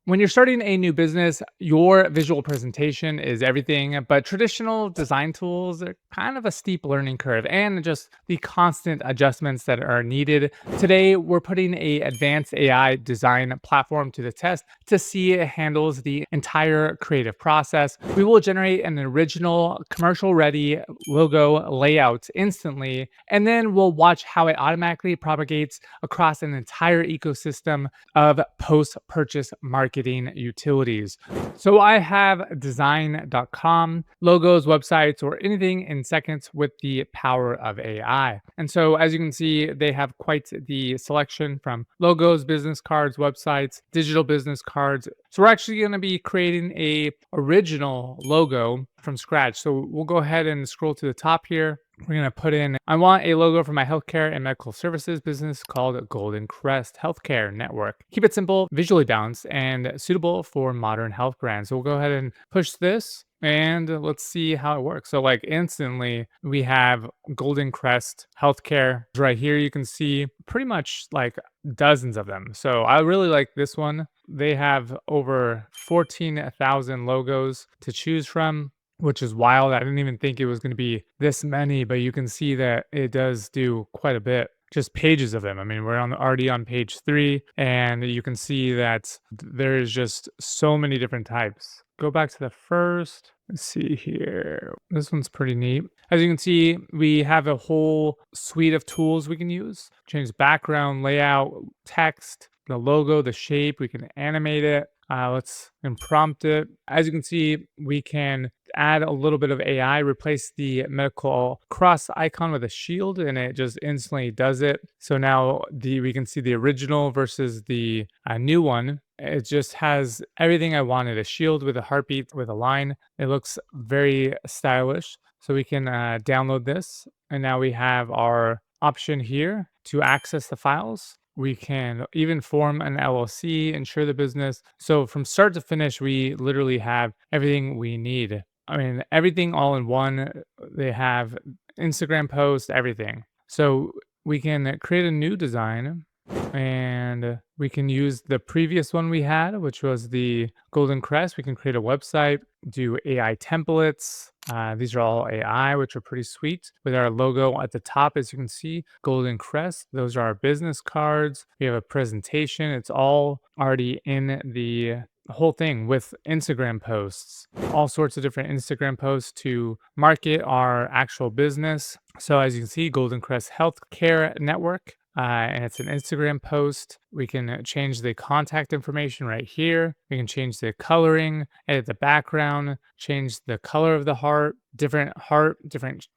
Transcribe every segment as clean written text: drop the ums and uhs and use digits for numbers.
When you're starting a new business, your visual presentation is everything, but traditional design tools are kind of a steep learning curve and just the constant adjustments that are needed. Today, we're putting a advanced AI design platform to the test to see it handles the entire creative process. We will generate an original commercial ready logo layout instantly, and then we'll watch how it automatically propagates across an entire ecosystem of post purchase marketing utilities. So I have design.com, logos, websites, or anything in seconds with the power of AI. And so, as you can see, they have quite the selection from logos, business cards, websites, digital business cards. So we're actually going to be creating a original logo from scratch. So we'll go ahead and scroll to the top here. We're going to put in, I want a logo for my healthcare and medical services business called Golden Crest Healthcare Network. Keep it simple, visually balanced, and suitable for modern health brands. So we'll go ahead and push this and let's see how it works. So like instantly we have Golden Crest Healthcare right here. You can see pretty much like dozens of them. So I really like this one. They have over 14,000 logos to choose from, which is wild. I didn't even think it was going to be this many, but you can see that it does do quite a bit. Just pages of them. I mean, we're already on page 3, and you can see that there is just so many different types. Go back to the first. Let's see here. This one's pretty neat. As you can see, we have a whole suite of tools we can use. Change background, layout, text, the logo, the shape. We can animate it. Let's prompt it. As you can see, we can add a little bit of AI, replace the medical cross icon with a shield, and it just instantly does it. So now we can see the original versus the new one. It just has everything I wanted: a shield with a heartbeat with a line. It looks very stylish. So we can download this, and now we have our option here to access the files. We can even form an LLC, insure the business. So from start to finish, we literally have everything we need. I mean, everything all in one. They have Instagram posts, everything. So we can create a new design and we can use the previous one we had, which was the Golden Crest. We can create a website, do AI templates. These are all AI, which are pretty sweet. With our logo at the top, as you can see, Golden Crest. Those are our business cards. We have a presentation. It's all already in the whole thing with Instagram posts, all sorts of different Instagram posts to market our actual business. So as you can see, Golden Crest Healthcare Network. And it's an Instagram post. We can change the contact information right here. We can change the coloring, edit the background, change the color of the heart, different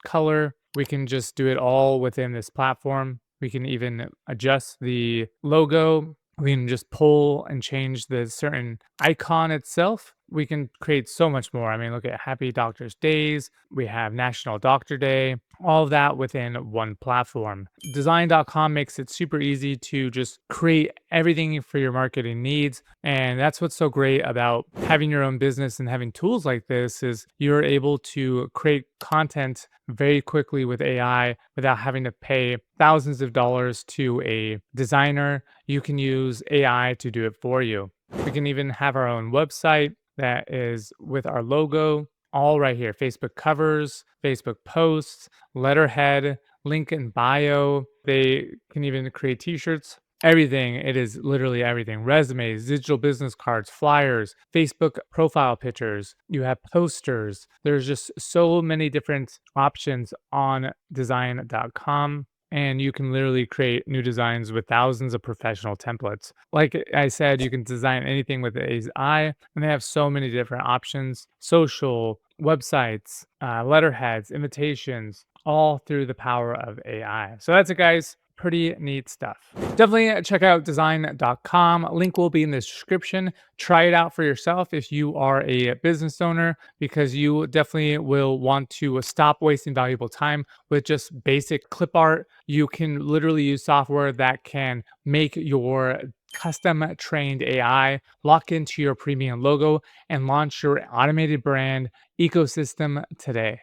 color. We can just do it all within this platform. We can even adjust the logo. We can just pull and change the certain icon itself. We can create so much more. I mean, look at Happy Doctors Days. We have National Doctor Day, all of that within one platform. Design.com makes it super easy to just create everything for your marketing needs. And that's what's so great about having your own business and having tools like this is you're able to create content very quickly with AI without having to pay thousands of dollars to a designer. You can use AI to do it for you. We can even have our own website that is with our logo, all right here. Facebook covers, Facebook posts, letterhead, link in bio. They can even create t-shirts. Everything. It is literally everything. Resumes, digital business cards, flyers, Facebook profile pictures. You have posters. There's just so many different options on design.com. And you can literally create new designs with thousands of professional templates. Like I said, you can design anything with AI, and they have so many different options: social, websites, letterheads, invitations, all through the power of AI. So that's it, guys. Pretty neat stuff. Definitely check out design.com. Link will be in the description. Try it out for yourself if you are a business owner, because you definitely will want to stop wasting valuable time with just basic clip art. You can literally use software that can make your custom trained AI lock into your premium logo and launch your automated brand ecosystem today.